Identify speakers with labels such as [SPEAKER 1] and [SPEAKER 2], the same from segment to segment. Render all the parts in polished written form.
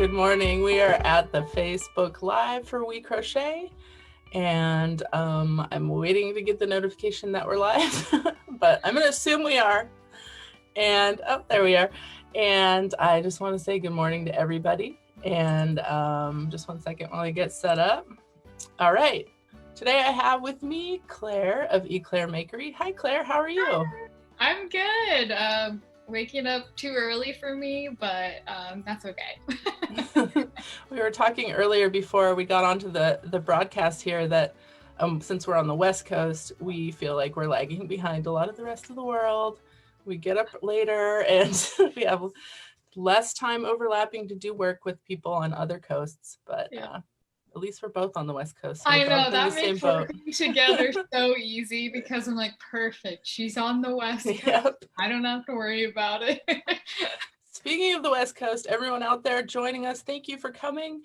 [SPEAKER 1] Good morning. We are at the Facebook Live for WeCrochet, and I'm waiting to get the notification that we're live, but I'm going to assume we are. And there we are. And I just want to say good morning to everybody. And just 1 second while I get set up. All right. Today I have with me Claire of Eclair Makery. Hi, Claire. How are you?
[SPEAKER 2] I'm good. Waking up too early for me, but that's okay.
[SPEAKER 1] We were talking earlier before we got onto the broadcast here that since we're on the West Coast, we feel like we're lagging behind a lot of the rest of the world. We get up later and we have less time overlapping to do work with people on other coasts, but at least we're both on the West Coast. So
[SPEAKER 2] I know, that makes working together so easy because I'm like, perfect. She's on the West Coast.
[SPEAKER 1] Yep.
[SPEAKER 2] I don't have to worry about it.
[SPEAKER 1] Speaking of the West Coast, everyone out there joining us, thank you for coming.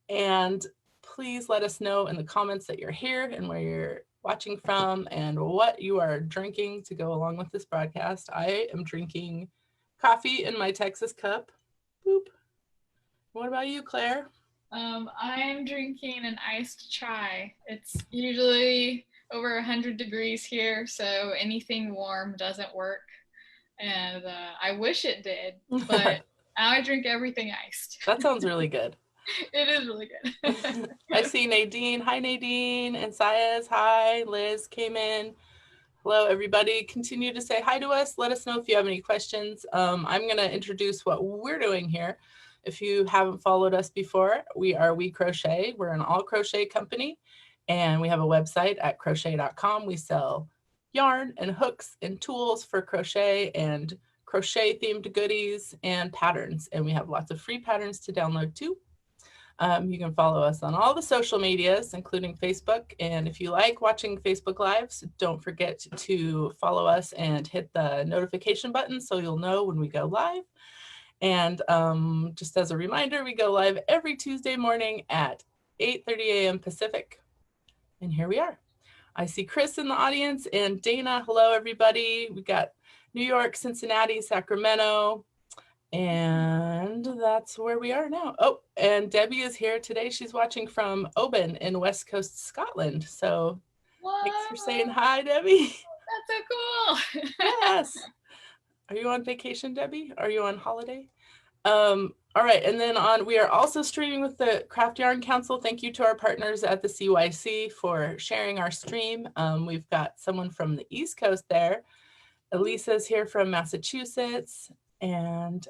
[SPEAKER 1] And please let us know in the comments that you're here and where you're watching from and what you are drinking to go along with this broadcast. I am drinking coffee in my Texas cup. Boop. What about you, Claire?
[SPEAKER 2] I'm drinking an iced chai. It's usually over 100 degrees here, so anything warm doesn't work. And I wish it did, but I drink everything iced.
[SPEAKER 1] That sounds really good.
[SPEAKER 2] It is really good.
[SPEAKER 1] I see Nadine. Hi, Nadine. And Saez. Hi. Liz came in. Hello, everybody. Continue to say hi to us. Let us know if you have any questions. I'm going to introduce what we're doing here. If you haven't followed us before, we are WeCrochet. We're an all crochet company, and we have a website at crochet.com. We sell yarn and hooks and tools for crochet and crochet themed goodies and patterns. And we have lots of free patterns to download too. You can follow us on all the social medias, including Facebook. And if you like watching Facebook Lives, don't forget to follow us and hit the notification button so you'll know when we go live. And just as a reminder, we go live every Tuesday morning at 8:30 a.m. Pacific. And here we are. I see Chris in the audience and Dana. Hello, everybody. We got New York, Cincinnati, Sacramento. And that's where we are now. Oh, and Debbie is here today. She's watching from Oban in West Coast, Scotland. So thanks for saying hi, Debbie.
[SPEAKER 2] That's so cool.
[SPEAKER 1] Yes. Are you on vacation, Debbie? Are you on holiday? All right, and then we are also streaming with the Craft Yarn Council. Thank you to our partners at the CYC for sharing our stream. We've got someone from the East Coast there. Elisa's here from Massachusetts, and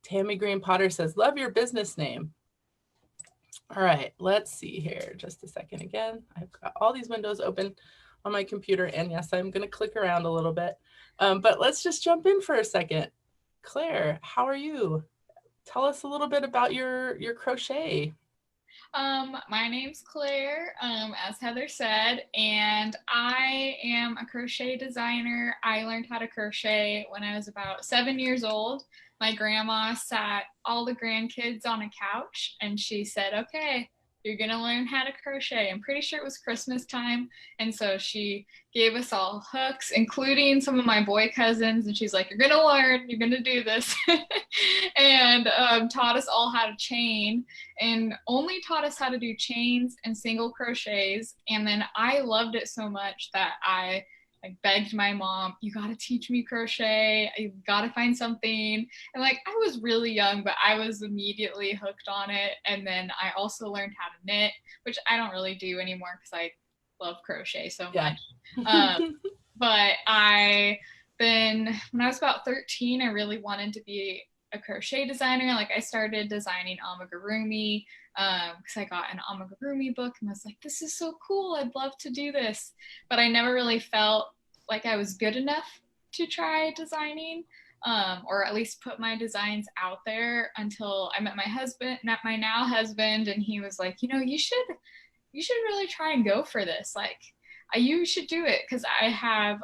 [SPEAKER 1] Tammy Green Potter says, love your business name. All right, let's see here. Just a second again. I've got all these windows open on my computer, and yes, I'm going to click around a little bit. But let's just jump in for a second. Claire, how are you? Tell us a little bit about your crochet.
[SPEAKER 2] My name's Claire, as Heather said, and I am a crochet designer. I learned how to crochet when I was about 7 years old. My grandma sat all the grandkids on a couch and she said, okay, you're gonna learn how to crochet. I'm pretty sure it was Christmas time. And so she gave us all hooks, including some of my boy cousins. And she's like, you're gonna learn, you're gonna do this. And taught us all how to chain, and only taught us how to do chains and single crochets. And then I loved it so much that I begged my mom, you got to teach me crochet. You got to find something. And I was really young, but I was immediately hooked on it. And then I also learned how to knit, which I don't really do anymore because I love crochet so much. But when I was about 13, I really wanted to be a crochet designer. I started designing amigurumi because I got an amigurumi book and was like, this is so cool, I'd love to do this. But I never really felt like I was good enough to try designing, or at least put my designs out there, until I met my now husband, and he was like, you should really try and go for this. You should do it, because I have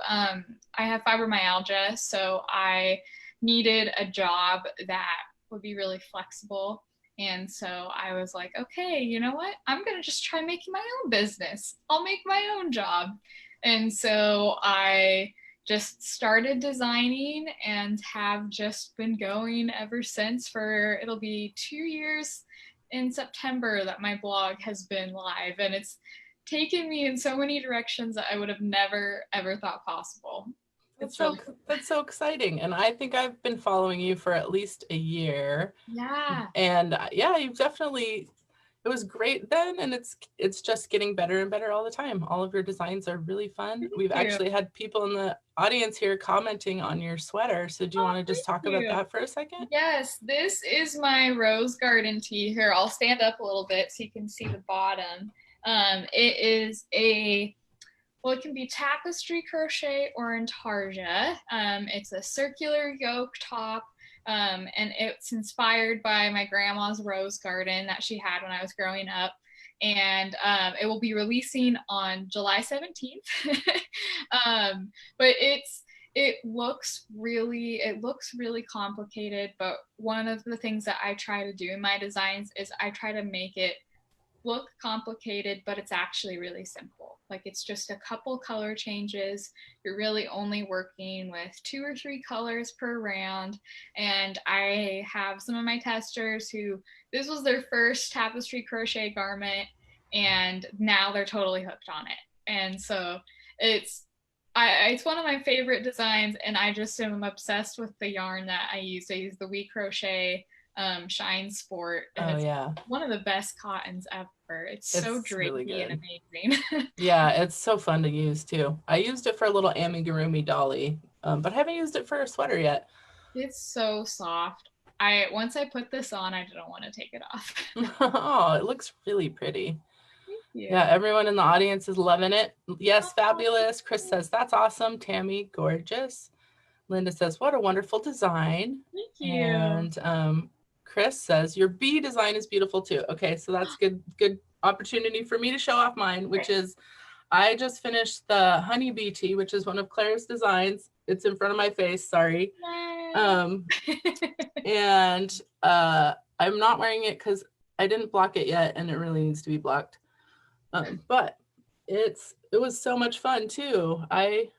[SPEAKER 2] fibromyalgia, so I needed a job that would be really flexible. And so I was like, okay, you know what? I'm going to just try making my own business. I'll make my own job. And so I just started designing and have just been going ever since. For it'll be 2 years in September that my blog has been live, and it's taken me in so many directions that I would have never ever thought possible. It's really cool.
[SPEAKER 1] That's so exciting. And I think I've been following you for at least a year.
[SPEAKER 2] Yeah.
[SPEAKER 1] And yeah, you've definitely, it was great then, and it's just getting better and better all the time. All of your designs are really fun.
[SPEAKER 2] Thank
[SPEAKER 1] We've
[SPEAKER 2] you.
[SPEAKER 1] actually had people in the audience here commenting on your sweater. So do you want to just talk about that for a second?
[SPEAKER 2] Yes, this is my rose garden tee. Here, I'll stand up a little bit so you can see the bottom. It is well, it can be tapestry crochet or intarsia. It's a circular yoke top, and it's inspired by my grandma's rose garden that she had when I was growing up. And it will be releasing on July 17th. But it looks really complicated, but one of the things that I try to do in my designs is I try to make it look complicated, but it's actually really simple. Like, it's just a couple color changes. You're really only working with 2 or 3 colors per round. And I have some of my testers who this was their first tapestry crochet garment, and now they're totally hooked on it. And so it's one of my favorite designs, and I just am obsessed with the yarn that I use. I use the WeCrochet Shine Sport, and it's one of the best cottons ever. It's so drapey really and amazing.
[SPEAKER 1] Yeah, it's so fun to use too. I used it for a little amigurumi dolly, but I haven't used it for a sweater yet.
[SPEAKER 2] It's so soft. Once I put this on, I didn't want to take it off.
[SPEAKER 1] Oh, it looks really pretty. Yeah, everyone in the audience is loving it. Yes, fabulous. Chris says, that's awesome. Tammy, gorgeous. Linda says, what a wonderful design.
[SPEAKER 2] Thank you.
[SPEAKER 1] And Chris says, your bee design is beautiful too. Okay, so that's good opportunity for me to show off mine, which is, I just finished the honeybee tee, which is one of Claire's designs. It's in front of my face, sorry. And I'm not wearing it because I didn't block it yet, and it really needs to be blocked. But it was so much fun too. I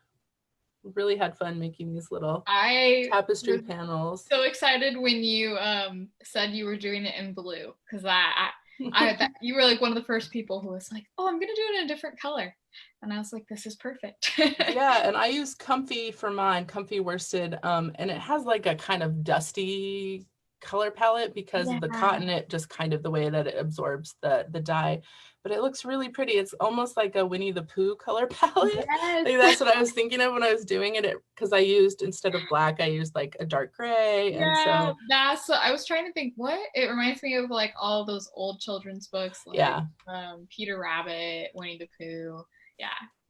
[SPEAKER 1] really had fun making these little tapestry panels.
[SPEAKER 2] So excited when you said you were doing it in blue, because you were like one of the first people who was like, oh, I'm gonna do it in a different color. And I was like, this is perfect.
[SPEAKER 1] Yeah, and I used comfy for mine, comfy worsted, and it has like a kind of dusty color palette because of the cotton, it just kind of the way that it absorbs the dye, but it looks really pretty. It's almost like a Winnie the Pooh color palette.
[SPEAKER 2] Yes.
[SPEAKER 1] Like, that's what I was thinking of when I was doing it, because I used, instead of black, I used like a dark gray.
[SPEAKER 2] Yeah, and so I was trying to think what it reminds me of, like all those old children's books, like Peter Rabbit, Winnie the Pooh.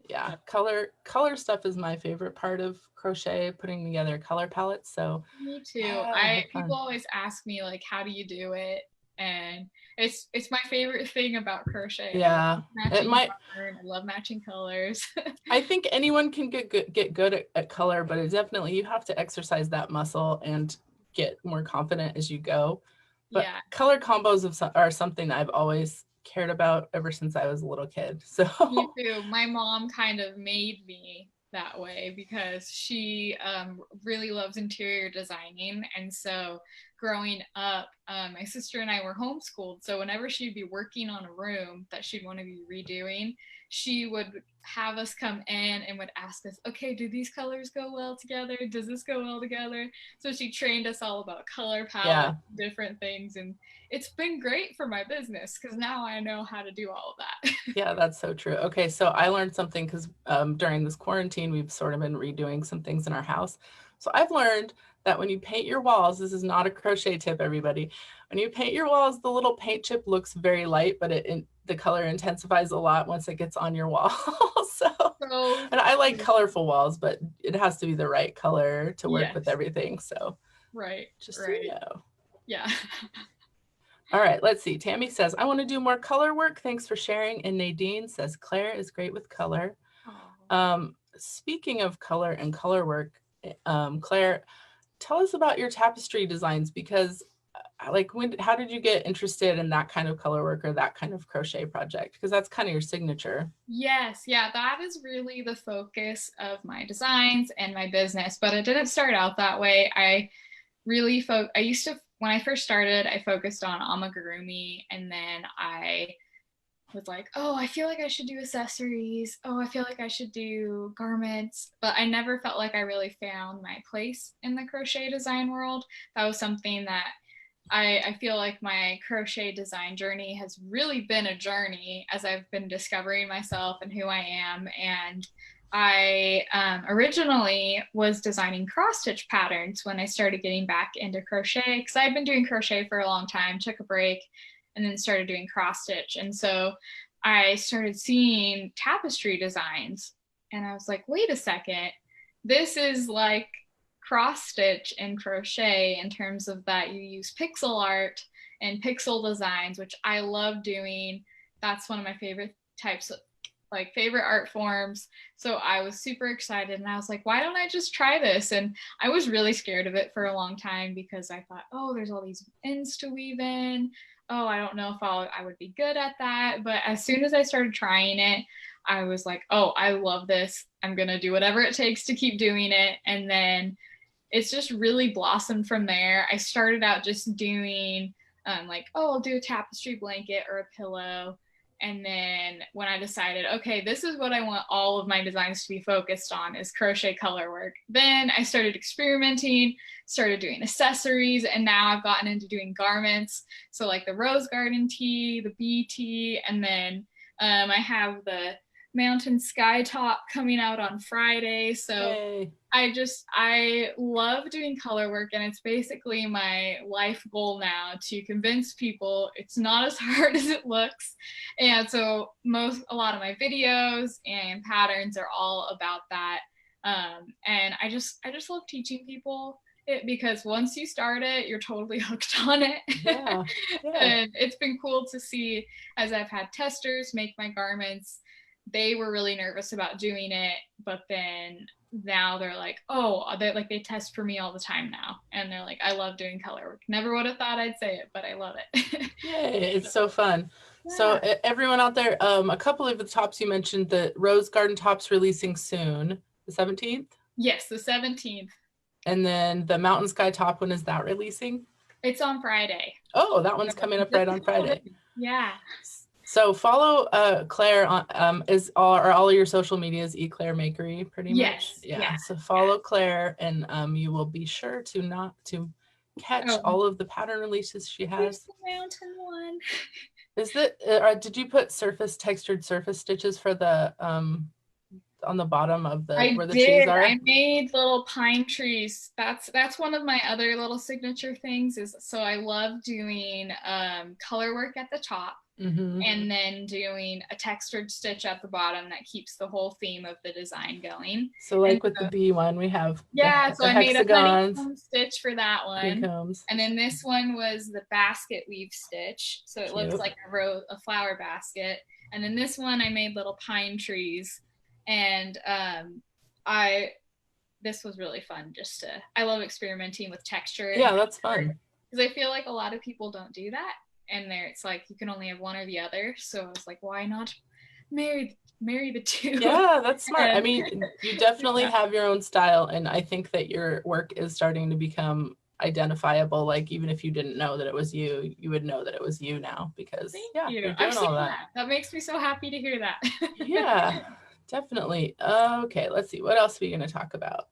[SPEAKER 2] Yeah, color stuff is my favorite part of crochet, putting together color palettes. So me too. People always ask me, like, how do you do it? And it's my favorite thing about crochet.
[SPEAKER 1] Yeah,
[SPEAKER 2] I love matching colors.
[SPEAKER 1] I think anyone can get good at color, but it definitely, you have to exercise that muscle and get more confident as you go. But color combos are something that I've always cared about ever since I was a little kid. So
[SPEAKER 2] me too. My mom kind of made me that way because she really loves interior designing, and so growing up, my sister and I were homeschooled, so whenever she'd be working on a room that she'd want to be redoing, she would have us come in and would ask us, okay, do these colors go well together? Does this go well together? So she trained us all about color palette, different things, and it's been great for my business because now I know how to do all of that.
[SPEAKER 1] Yeah, that's so true. Okay, so I learned something because during this quarantine, we've sort of been redoing some things in our house. So I've learned that when you paint your walls, this is not a crochet tip, everybody. When you paint your walls, the little paint chip looks very light, but the color intensifies a lot once it gets on your wall. And I like colorful walls, but it has to be the right color to work with everything. So just so you know.
[SPEAKER 2] Yeah.
[SPEAKER 1] All right, let's see. Tammy says, I want to do more color work. Thanks for sharing. And Nadine says, Claire is great with color. Speaking of color and color work, Claire, tell us about your tapestry designs, because like how did you get interested in that kind of color work or that kind of crochet project? Because that's kind of your signature.
[SPEAKER 2] Yes, yeah, that is really the focus of my designs and my business, but it didn't start out that way. I really I used to, when I first started, I focused on amigurumi, and then I was like, oh, I feel like I should do accessories. Oh, I feel like I should do garments. But I never felt like I really found my place in the crochet design world. That was something that I feel like my crochet design journey has really been a journey as I've been discovering myself and who I am. And I originally was designing cross stitch patterns when I started getting back into crochet, because I'd been doing crochet for a long time, took a break, and then started doing cross stitch. And so I started seeing tapestry designs, and I was like, wait a second, this is like cross stitch and crochet in terms of that you use pixel art and pixel designs, which I love doing. That's one of my favorite types of, like, favorite art forms. So I was super excited, and I was like, why don't I just try this? And I was really scared of it for a long time because I thought, oh, there's all these ends to weave in. Oh, I don't know if I would be good at that. But as soon as I started trying it, I was like, oh, I love this. I'm going to do whatever it takes to keep doing it. And then it's just really blossomed from there. I started out just doing like, oh, I'll do a tapestry blanket or a pillow. And then when I decided, okay, this is what I want all of my designs to be focused on, is crochet color work, then I started experimenting, started doing accessories, and now I've gotten into doing garments. So like the rose garden tee, the bee tee, and then I have the mountain sky top coming out on Friday. So
[SPEAKER 1] Yay.
[SPEAKER 2] I love doing color work, and it's basically my life goal now to convince people it's not as hard as it looks. And so a lot of my videos and patterns are all about that. And I just love teaching people it, because once you start it, you're totally hooked on it.
[SPEAKER 1] Yeah.
[SPEAKER 2] And it's been cool to see, as I've had testers make my garments, they were really nervous about doing it, but then now they're like, oh, they test for me all the time now, and they're like, I love doing color work. Never would have thought I'd say it, but I love it.
[SPEAKER 1] Yay, it's so fun.
[SPEAKER 2] Yeah.
[SPEAKER 1] So everyone out there, a couple of the tops you mentioned, the rose garden tops releasing soon, the 17th?
[SPEAKER 2] Yes, the 17th.
[SPEAKER 1] And then the mountain sky top, when is that releasing?
[SPEAKER 2] It's on Friday.
[SPEAKER 1] Oh, that one's coming up right on Friday.
[SPEAKER 2] Yeah.
[SPEAKER 1] So follow Claire on are all your social medias Claire Makery pretty much?
[SPEAKER 2] Yes.
[SPEAKER 1] Yeah. So follow Claire, and you will be sure to catch all of the pattern releases she has.
[SPEAKER 2] The mountain one.
[SPEAKER 1] Is that did you put textured surface stitches for the on the bottom of the where the trees are?
[SPEAKER 2] I made little pine trees. That's one of my other little signature things. So I love doing color work at the top. Mm-hmm. And then doing a textured stitch at the bottom that keeps the whole theme of the design going.
[SPEAKER 1] So like with the bee one, we have
[SPEAKER 2] so I made a honeycomb stitch for that one.
[SPEAKER 1] Honeycombs.
[SPEAKER 2] And then this one was the basket weave stitch. So it looks like a flower basket. And then this one I made little pine trees. And this was really fun. I love experimenting with texture.
[SPEAKER 1] Yeah, that's fun.
[SPEAKER 2] Because I feel like a lot of people don't do that. And it's like you can only have one or the other. So I was like, why not marry the two?
[SPEAKER 1] Yeah, that's smart. I mean, you definitely have your own style, and I think that your work is starting to become identifiable. Like even if you didn't know that it was you, you would know that it was you now, because you're doing all that.
[SPEAKER 2] That makes me so happy to hear that.
[SPEAKER 1] Yeah, definitely. Okay, let's see. What else are we going to talk about?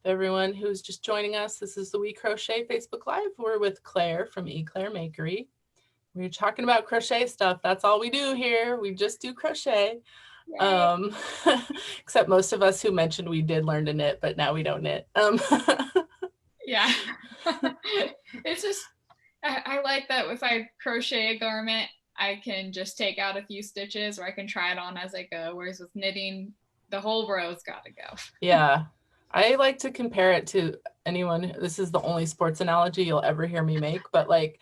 [SPEAKER 1] Everyone who's just joining us, this is the WeCrochet Facebook Live. We're with Claire from Claire Makery. We're talking about crochet stuff. That's all we do here. We just do crochet. Except most of us who mentioned we did learn to knit, but now we don't knit.
[SPEAKER 2] Yeah. It's just, I like that if I crochet a garment, I can just take out a few stitches, or I can try it on as I go. Whereas with knitting, the whole row's got to go.
[SPEAKER 1] Yeah. I like to compare it to anyone. This is the only sports analogy you'll ever hear me make, but like,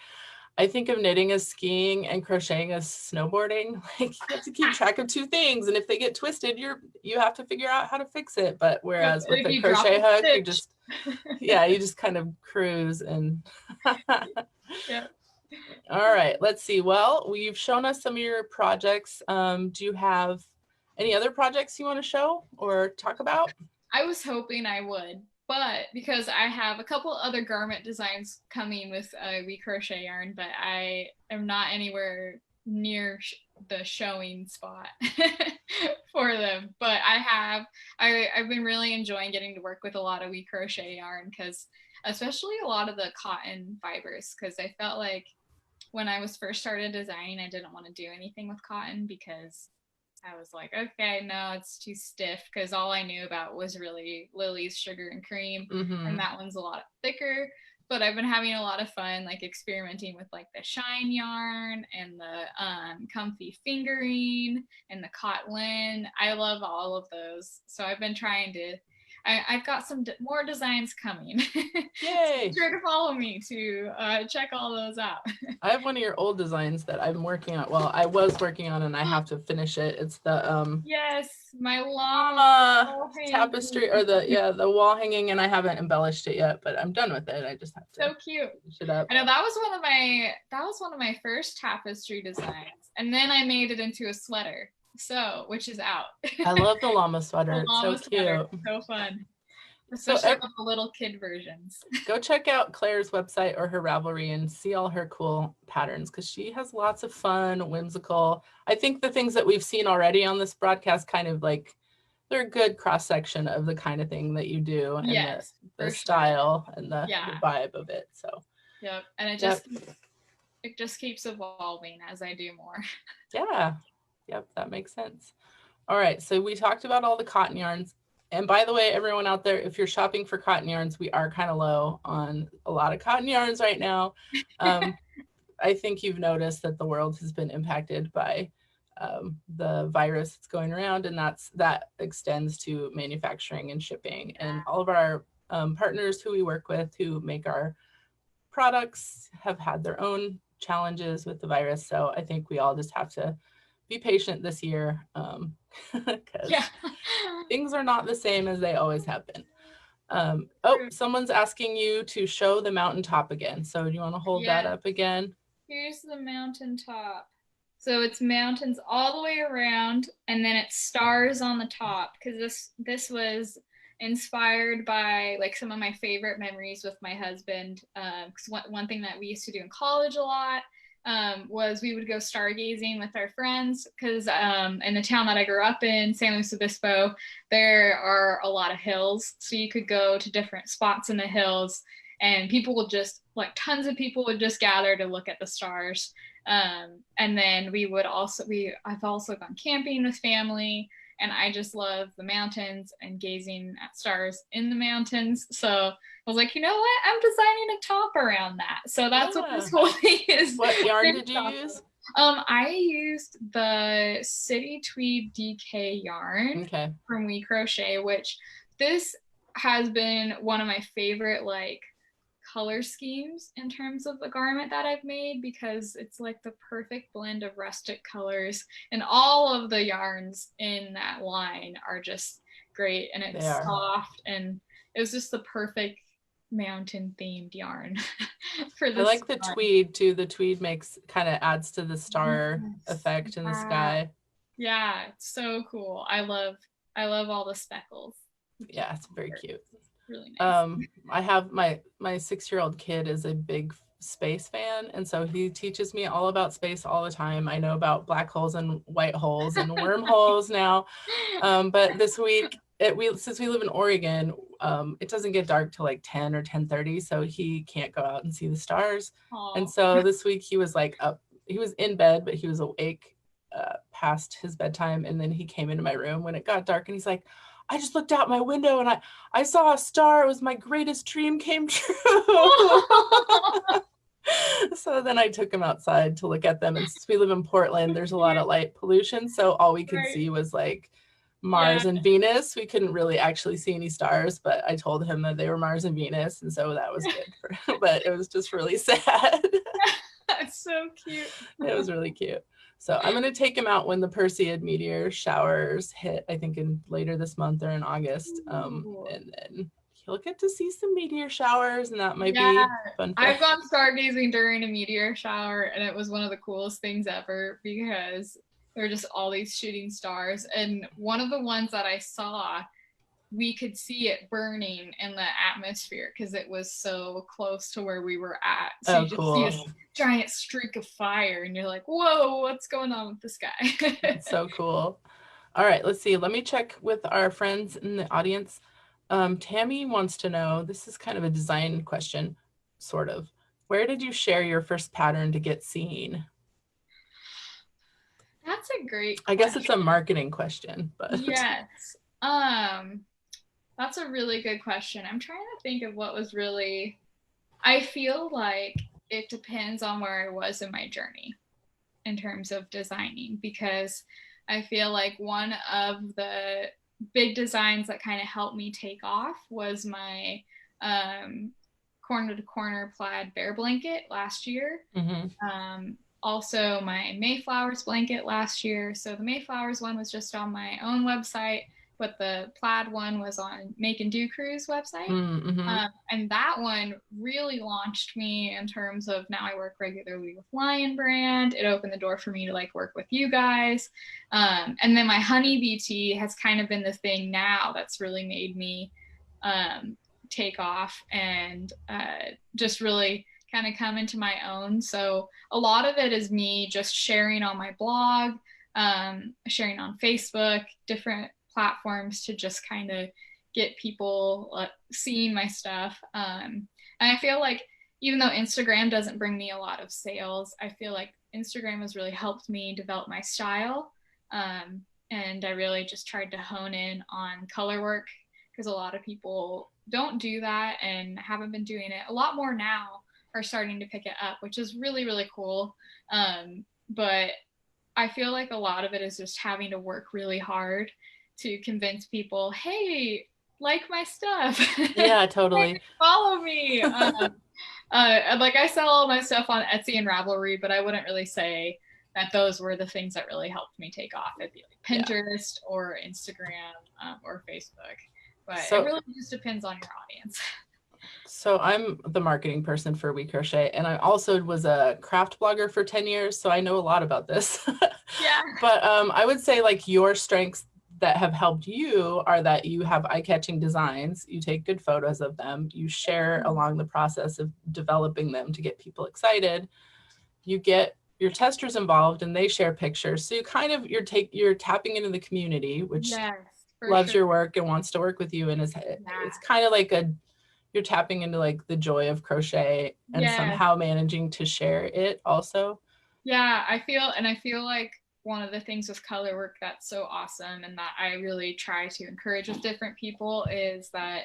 [SPEAKER 1] I think of knitting as skiing and crocheting as snowboarding. Like you have to keep track of two things, and if they get twisted, you have to figure out how to fix it. But whereas with the crochet hook, you just Yeah, you just kind of cruise and
[SPEAKER 2] Yeah.
[SPEAKER 1] all right, let's see. Well, you've shown us some of your projects. Do you have any other projects you want to show or talk about?
[SPEAKER 2] I was hoping I would, but because I have a couple other garment designs coming with WeCrochet yarn, but I am not anywhere near the showing spot for them. But I've been really enjoying getting to work with a lot of WeCrochet yarn because especially a lot of the cotton fibers, because I felt like when I was first started designing, I didn't want to do anything with cotton because I was like, okay, no, it's too stiff because all I knew about was really Lily's Sugar and Cream,
[SPEAKER 1] Mm-hmm.
[SPEAKER 2] and that one's a lot thicker. But I've been having a lot of fun, like experimenting with like the shine yarn and the comfy fingering and the Cotlin. I love all of those, so I've been trying to. I've got some more designs coming.
[SPEAKER 1] Yay!
[SPEAKER 2] So be sure to follow me to check all those out.
[SPEAKER 1] I have one of your old designs that I'm working on. Well, I was working on and I have to finish it. It's the
[SPEAKER 2] Yes, my llama
[SPEAKER 1] tapestry or the wall hanging, and I haven't embellished it yet, but I'm done with it. I just have to
[SPEAKER 2] so cute.
[SPEAKER 1] finish it up.
[SPEAKER 2] I know that was one of my first tapestry designs, and then I made it into a sweater. So, which is out.
[SPEAKER 1] I love the llama sweater.
[SPEAKER 2] The
[SPEAKER 1] It's
[SPEAKER 2] llama
[SPEAKER 1] so
[SPEAKER 2] sweater,
[SPEAKER 1] cute.
[SPEAKER 2] so fun. Especially with the little kid versions.
[SPEAKER 1] Go check out Claire's website or her Ravelry and see all her cool patterns because she has lots of fun, whimsical. I think the things that we've seen already on this broadcast kind of like they're a good cross section of the kind of thing that you do and
[SPEAKER 2] yes,
[SPEAKER 1] the style
[SPEAKER 2] sure.
[SPEAKER 1] and the vibe of it. So
[SPEAKER 2] yep, and it just keeps evolving as I do more.
[SPEAKER 1] Yeah, yep, that makes sense. All right, so we talked about all the cotton yarns. And by the way, everyone out there, if you're shopping for cotton yarns, we are kind of low on a lot of cotton yarns right now. I think you've noticed that the world has been impacted by the virus that's going around, and that extends to manufacturing and shipping. And all of our partners who we work with who make our products have had their own challenges with the virus. So I think we all just have to be patient this year because things are not the same as they always have been. Someone's asking you to show the mountaintop again. So do you want to hold that up again?
[SPEAKER 2] Here's the mountaintop. So it's mountains all the way around, and then it's stars on the top because this was inspired by like some of my favorite memories with my husband. Because one thing that we used to do in college a lot was we would go stargazing with our friends because in the town that I grew up in, San Luis Obispo, there are a lot of hills. So you could go to different spots in the hills and people would just like tons of people would just gather to look at the stars. And then I've also gone camping with family, and I just love the mountains and gazing at stars in the mountains. So I was like, you know what? I'm designing a top around that. So that's what this whole thing is.
[SPEAKER 1] What yarn did you use?
[SPEAKER 2] I used the City Tweed DK yarn from WeCrochet, which this has been one of my favorite like color schemes in terms of the garment that I've made because it's like the perfect blend of rustic colors, and all of the yarns in that line are just great, and it's soft, and it was just the perfect mountain themed yarn for this.
[SPEAKER 1] I like the tweed too. The tweed kind of adds to the star effect in the sky.
[SPEAKER 2] Yeah, it's so cool. I love all the speckles.
[SPEAKER 1] Yeah, it's very cute.
[SPEAKER 2] Really nice.
[SPEAKER 1] I have my 6-year-old kid is a big space fan, and so he teaches me all about space all the time. I know about black holes and white holes and wormholes now. But this week, since we live in Oregon, it doesn't get dark till like 10 or 10:30, so he can't go out and see the stars. Aww. And so this week he was like up, he was in bed, but he was awake past his bedtime, and then he came into my room when it got dark, and he's like, I just looked out my window and I saw a star. It was my greatest dream came true. So then I took him outside to look at them. And since we live in Portland, there's a lot of light pollution. So all we could see was like Mars and Venus. We couldn't really actually see any stars, but I told him that they were Mars and Venus. And so that was good for him. But it was just really sad.
[SPEAKER 2] That's so cute.
[SPEAKER 1] It was really cute. So I'm going to take him out when the Perseid meteor showers hit, I think later this month or in August. And then you'll get to see some meteor showers, and that might
[SPEAKER 2] Yeah,
[SPEAKER 1] be fun for
[SPEAKER 2] I've gone stargazing during a meteor shower, and it was one of the coolest things ever because there were just all these shooting stars. And one of the ones that I saw, we could see it burning in the atmosphere because it was so close to where we were at. So
[SPEAKER 1] Oh,
[SPEAKER 2] you just see
[SPEAKER 1] cool.
[SPEAKER 2] this giant streak of fire, and you're like, whoa, what's going on with the sky?
[SPEAKER 1] That's so cool. All right, let's see. Let me check with our friends in the audience. Tammy wants to know, this is kind of a design question, sort of. Where did you share your first pattern to get seen?
[SPEAKER 2] That's a great
[SPEAKER 1] I guess it's a
[SPEAKER 2] question.
[SPEAKER 1] marketing question, but
[SPEAKER 2] Yes. That's a really good question. I'm trying to think of what was really, I feel like it depends on where I was in my journey in terms of designing, because I feel like one of the big designs that kind of helped me take off was my corner to corner plaid bear blanket last year. Also my Mayflowers blanket last year. So the Mayflowers one was just on my own website, but the plaid one was on Make and Do Crew's website. And that one really launched me in terms of now I work regularly with Lion Brand. It opened the door for me to like work with you guys. And then my honeybee tee has kind of been the thing now that's really made me take off and just really kind of come into my own. So a lot of it is me just sharing on my blog, sharing on Facebook, different platforms to just kind of get people seeing my stuff. And I feel like even though Instagram doesn't bring me a lot of sales, I feel like Instagram has really helped me develop my style. And I really just tried to hone in on color work because a lot of people don't do that and haven't been doing it. A lot more now are starting to pick it up, which is really, really cool. But I feel like a lot of it is just having to work really hard to convince people, hey, like my stuff.
[SPEAKER 1] yeah, totally.
[SPEAKER 2] Hey, follow me. Like I sell all my stuff on Etsy and Ravelry, but I wouldn't really say that those were the things that really helped me take off. It'd be like Pinterest or Instagram or Facebook. But it really just depends on your audience.
[SPEAKER 1] So I'm the marketing person for WeCrochet, and I also was a craft blogger for 10 years, so I know a lot about this.
[SPEAKER 2] Yeah.
[SPEAKER 1] But I would say like your strengths that have helped you are that you have eye-catching designs, you take good photos of them, you share along the process of developing them to get people excited, you get your testers involved and they share pictures. So you kind of, you're tapping into the community, which loves your work and wants to work with you. And it's kind of like you're tapping into like the joy of crochet and somehow managing to share it also.
[SPEAKER 2] Yeah, I feel like one of the things with color work that's so awesome and that I really try to encourage with different people is that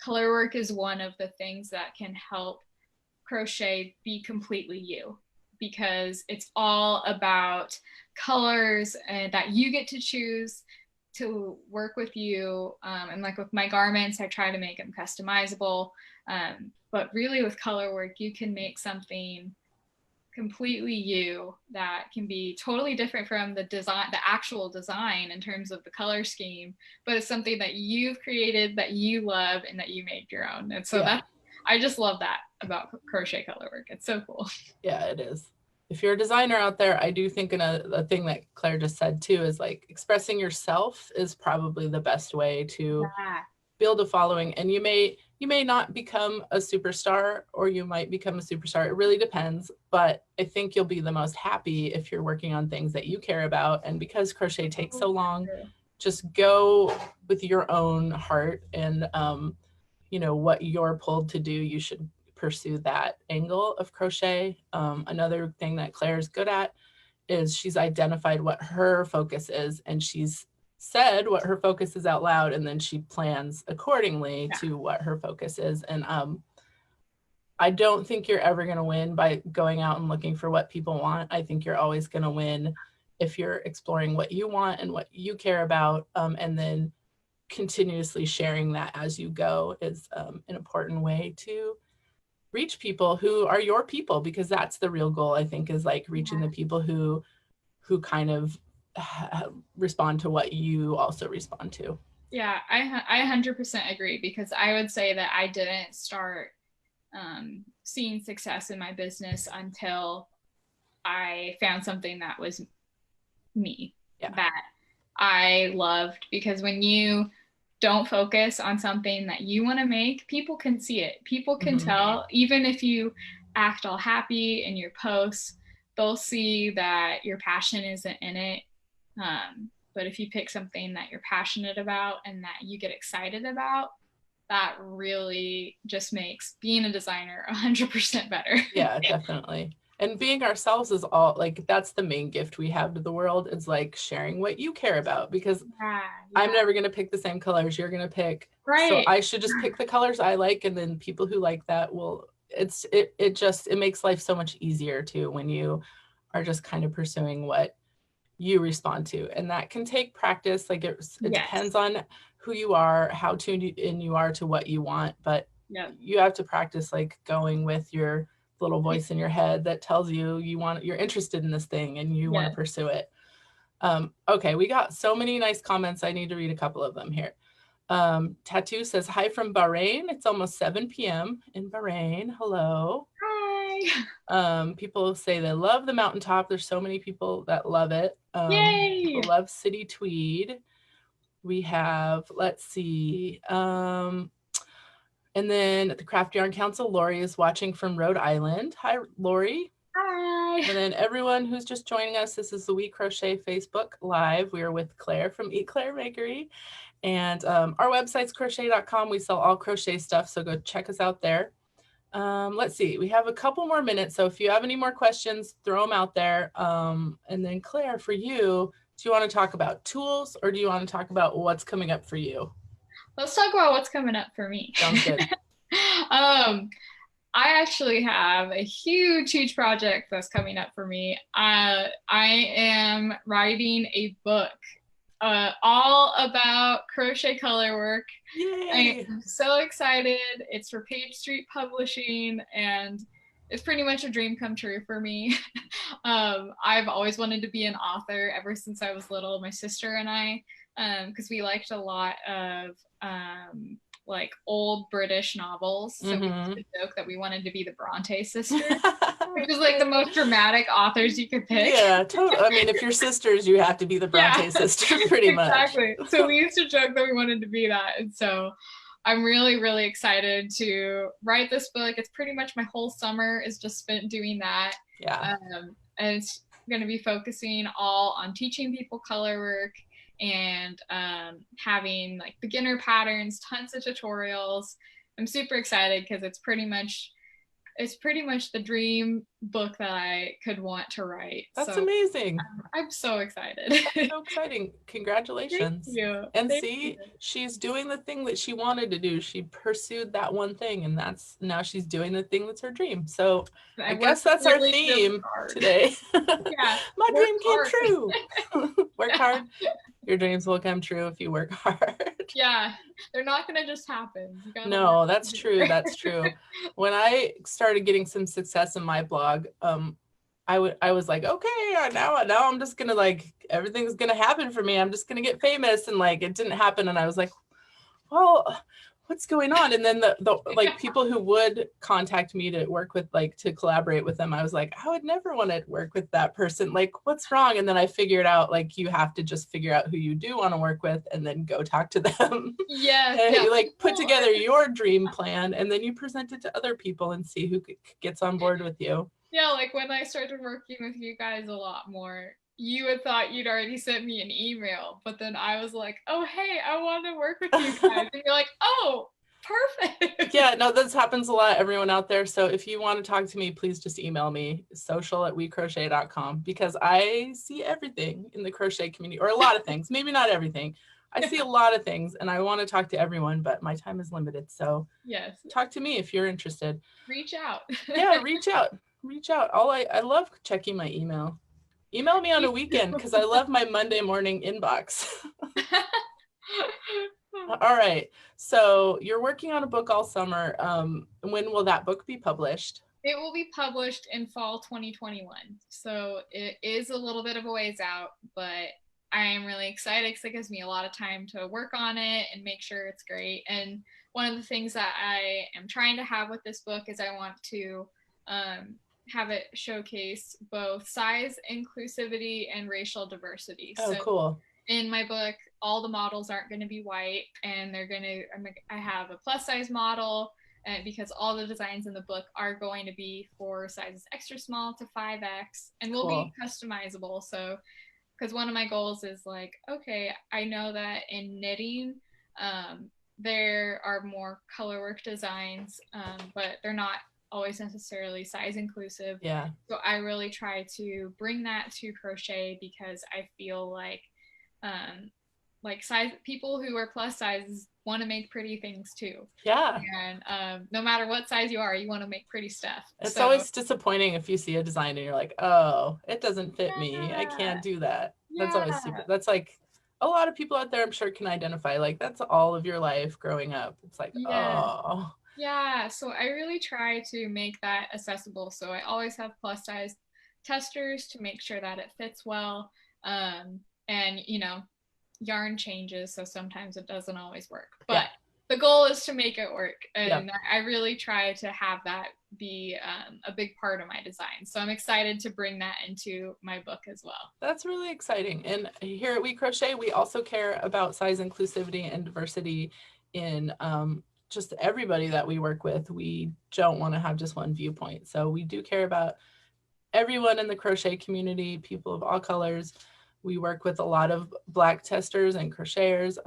[SPEAKER 2] color work is one of the things that can help crochet be completely you, because it's all about colors and that you get to choose to work with you. And like with my garments, I try to make them customizable. But really with color work, you can make something completely you that can be totally different from the design, the actual design in terms of the color scheme, but it's something that you've created, that you love, and that you made your own. And so I just love that about crochet color work. It's so cool.
[SPEAKER 1] Yeah, it is. If you're a designer out there, I do think a thing that Claire just said too is like expressing yourself is probably the best way to build a following. And you may not become a superstar, or you might become a superstar. It really depends. But I think you'll be the most happy if you're working on things that you care about. And because crochet takes so long, just go with your own heart and, what you're pulled to do, you should pursue that angle of crochet. Another thing that Claire's good at is she's identified what her focus is, and she's said what her focus is out loud, and then she plans accordingly to what her focus is. And I don't think you're ever going to win by going out and looking for what people want. I think you're always going to win if you're exploring what you want and what you care about, and then continuously sharing that as you go is an important way to reach people who are your people, because that's the real goal, I think, is like reaching the people who kind of respond to what you also respond to.
[SPEAKER 2] Yeah, I 100% agree, because I would say that I didn't start seeing success in my business until I found something that was me,
[SPEAKER 1] Yeah.
[SPEAKER 2] that I loved. Because when you don't focus on something that you want to make, people can see it. People can tell, even if you act all happy in your posts, they'll see that your passion isn't in it. But if you pick something that you're passionate about and that you get excited about, that really just makes being a designer 100% better.
[SPEAKER 1] Yeah, definitely. And being ourselves is all, like, that's the main gift we have to the world, is like sharing what you care about, because
[SPEAKER 2] Yeah,
[SPEAKER 1] I'm never going to pick the same colors you're going to pick. So
[SPEAKER 2] right.
[SPEAKER 1] I should just pick the colors I like, and then people who like that will, it makes life so much easier too, when you are just kind of pursuing what you respond to. And that can take practice. Like it
[SPEAKER 2] Yes.
[SPEAKER 1] depends on who you are, how tuned in you are to what you want, but
[SPEAKER 2] Yep.
[SPEAKER 1] you have to practice, like going with your little voice in your head that tells you you're interested in this thing and you want to pursue it. Okay, we got so many nice comments. I need to read a couple of them here. Tattoo says, hi from Bahrain. It's almost 7 p.m. in Bahrain. Hello.
[SPEAKER 2] Hi.
[SPEAKER 1] People say they love the mountaintop. There's so many people that love it.
[SPEAKER 2] Yay.
[SPEAKER 1] People love City Tweed. We have, let's see. And then at the Craft Yarn Council, Lori is watching from Rhode Island. Hi, Lori.
[SPEAKER 2] Hi.
[SPEAKER 1] And then everyone who's just joining us, this is the WeCrochet Facebook Live. We are with Claire from Eat Claire Makery. And our website's crochet.com. We sell all crochet stuff, so go check us out there. Let's see, we have a couple more minutes. So if you have any more questions, throw them out there. And then Claire, for you, do you want to talk about tools, or do you want to talk about what's coming up for you?
[SPEAKER 2] Let's talk about what's coming up for me.
[SPEAKER 1] Sounds good.
[SPEAKER 2] I actually have a huge project that's coming up for me. I am writing a book all about crochet color work.
[SPEAKER 1] Yay!
[SPEAKER 2] I'm so excited. It's for Page Street Publishing, and it's pretty much a dream come true for me. I've always wanted to be an author ever since I was little. My sister and I, because we liked a lot of like old British novels. So we used to joke that we wanted to be the Bronte sisters, which is like the most dramatic authors you could pick.
[SPEAKER 1] Yeah, totally. I mean, if you're sisters, you have to be the Bronte sisters, pretty much.
[SPEAKER 2] Exactly. So we used to joke that we wanted to be that. And so I'm really excited to write this book. It's pretty much my whole summer is just spent doing that.
[SPEAKER 1] Yeah.
[SPEAKER 2] And it's going to be focusing all on teaching people color work and having like beginner patterns, tons of tutorials. I'm super excited because it's pretty much the dream book that I could want to write.
[SPEAKER 1] That's so amazing.
[SPEAKER 2] I'm so excited.
[SPEAKER 1] That's so exciting. Congratulations.
[SPEAKER 2] Thank you.
[SPEAKER 1] And see, she's doing the thing that she wanted to do. She pursued that one thing, and now she's doing the thing that's her dream. So I guess that's our theme today.
[SPEAKER 2] Yeah.
[SPEAKER 1] My dream came true. Work hard. Your dreams will come true if you work hard.
[SPEAKER 2] Yeah, they're not going to just happen.
[SPEAKER 1] No, that's true. That's true. When I started getting some success in my blog, I was like, okay, now I'm just gonna, like, everything's gonna happen for me. I'm just gonna get famous, and like it didn't happen. And I was like, well, what's going on? And then the like people who would contact me to work with, like to collaborate with them, I was like, I would never want to work with that person. Like, what's wrong? And then I figured out, like, you have to just figure out who you do want to work with and then go talk to them.
[SPEAKER 2] Yeah.
[SPEAKER 1] And you, like, put together your dream plan, and then you present it to other people and see who gets on board with you.
[SPEAKER 2] Yeah, like when I started working with you guys a lot more, you had thought you'd already sent me an email, but then I was like, oh, hey, I want to work with you guys. And you're like, oh, perfect.
[SPEAKER 1] Yeah, no, this happens a lot, everyone out there. So if you want to talk to me, please just email me, social@wecrochet.com, because I see everything in the crochet community, or a lot of things, maybe not everything. I see a lot of things, and I want to talk to everyone, but my time is limited. So
[SPEAKER 2] yes,
[SPEAKER 1] talk to me if you're interested.
[SPEAKER 2] Reach out.
[SPEAKER 1] Yeah, reach out. I love checking my email. Email me on a weekend, because I love my Monday morning inbox. All right, so you're working on a book all summer. When will that book be published?
[SPEAKER 2] It will be published in fall 2021. So it is a little bit of a ways out, but I am really excited because it gives me a lot of time to work on it and make sure it's great. And one of the things that I am trying to have with this book is I want to have it showcase both size inclusivity and racial diversity.
[SPEAKER 1] Oh,
[SPEAKER 2] so
[SPEAKER 1] cool.
[SPEAKER 2] In my book, all the models aren't going to be white, and I have a plus size model, because all the designs in the book are going to be for sizes extra small to 5X, and will be customizable. So, because one of my goals is like, okay, I know that in knitting, there are more colorwork designs, but they're not always necessarily size inclusive.
[SPEAKER 1] Yeah.
[SPEAKER 2] So I really try to bring that to crochet, because I feel like size people who are plus sizes want to make pretty things too.
[SPEAKER 1] Yeah.
[SPEAKER 2] And no matter what size you are, you want to make pretty stuff.
[SPEAKER 1] It's always disappointing if you see a design and you're like, oh, it doesn't fit me. I can't do that. That's always super. That's like a lot of people out there, I'm sure, can identify. Like, that's all of your life growing up. It's like, oh.
[SPEAKER 2] Yeah. So I really try to make that accessible. So I always have plus size testers to make sure that it fits well. And yarn changes, so sometimes it doesn't always work, but the goal is to make it work. And I really try to have that be a big part of my design. So I'm excited to bring that into my book as well.
[SPEAKER 1] That's really exciting. And here at WeCrochet, we also care about size inclusivity and diversity in just everybody that we work with. We don't want to have just one viewpoint. So we do care about everyone in the crochet community, people of all colors. We work with a lot of Black testers and crocheters,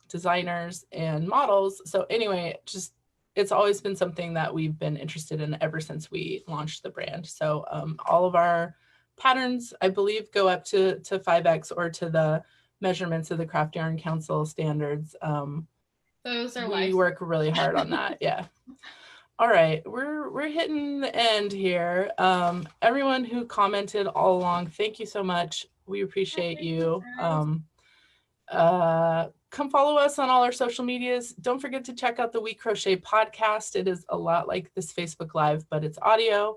[SPEAKER 1] designers and models. So anyway, it's always been something that we've been interested in ever since we launched the brand. So all of our patterns, I believe, go up to 5X or to the measurements of the Craft Yarn Council standards.
[SPEAKER 2] Those are
[SPEAKER 1] we work really hard on that. Yeah. All right, we're hitting the end here. Everyone who commented all along, thank you so much. We appreciate you. Come follow us on all our social medias. Don't forget to check out the WeCrochet podcast. It is a lot like this Facebook Live, but it's audio.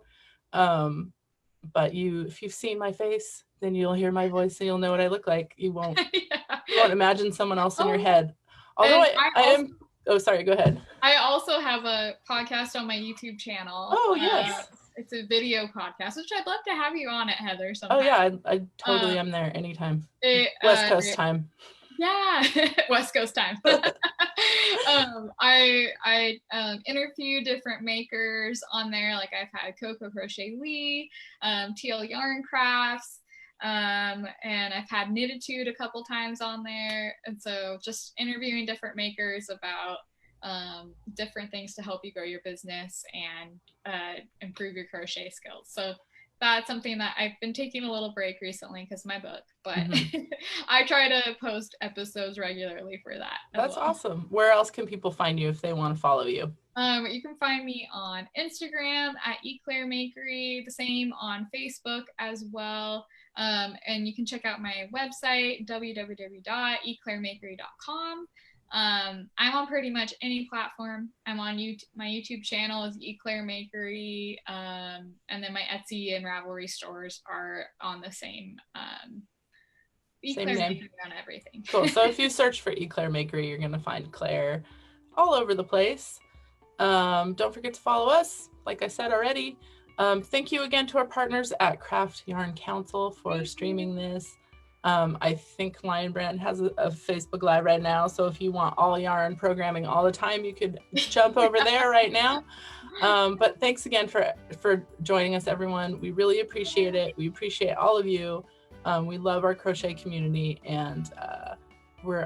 [SPEAKER 1] But if you've seen my face, then you'll hear my voice and you'll know what I look like. You won't imagine someone else in your head. Although I am. Oh, sorry, go ahead.
[SPEAKER 2] I also have a podcast on my YouTube channel.
[SPEAKER 1] Oh, yes.
[SPEAKER 2] It's a video podcast, which I'd love to have you on it, Heather, sometime.
[SPEAKER 1] Oh, yeah, I totally am there anytime. West Coast time.
[SPEAKER 2] Yeah, West Coast time. I interview different makers on there. Like, I've had Coco Crochet Lee, TL Yarn Crafts, and I've had Knititude a couple times on there. And so just interviewing different makers about different things to help you grow your business and improve your crochet skills. So that's something that I've been taking a little break recently because of my book, but I try to post episodes regularly for that.
[SPEAKER 1] That's awesome. Where else can people find you if they want to follow you?
[SPEAKER 2] You can find me on Instagram at Makery, the same on Facebook as well. And you can check out my website, www.eclairemakery.com. I'm on pretty much any platform. I'm on my YouTube channel is Eclair Makery, and then my Etsy and Ravelry stores are on the same
[SPEAKER 1] Eclair
[SPEAKER 2] Makery on everything.
[SPEAKER 1] Cool. So if you search for Eclair Makery, you're gonna find Claire all over the place. Don't forget to follow us, like I said already. Thank you again to our partners at Craft Yarn Council for streaming this. I think Lion Brand has a Facebook Live right now, so if you want all yarn programming all the time, you could jump over there right now. But thanks again for joining us, everyone. We really appreciate it. We appreciate all of you. We love our crochet community, and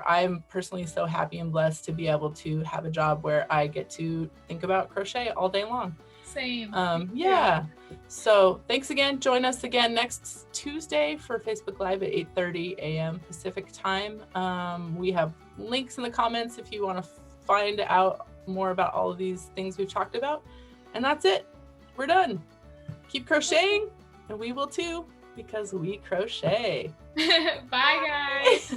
[SPEAKER 1] I'm personally so happy and blessed to be able to have a job where I get to think about crochet all day long.
[SPEAKER 2] Same.
[SPEAKER 1] Yeah. So thanks again. Join us again next Tuesday for Facebook Live at 8:30 a.m. Pacific time. We have links in the comments if you want to find out more about all of these things we've talked about. And that's it. We're done. Keep crocheting, and we will too, because we crochet.
[SPEAKER 2] Bye, guys.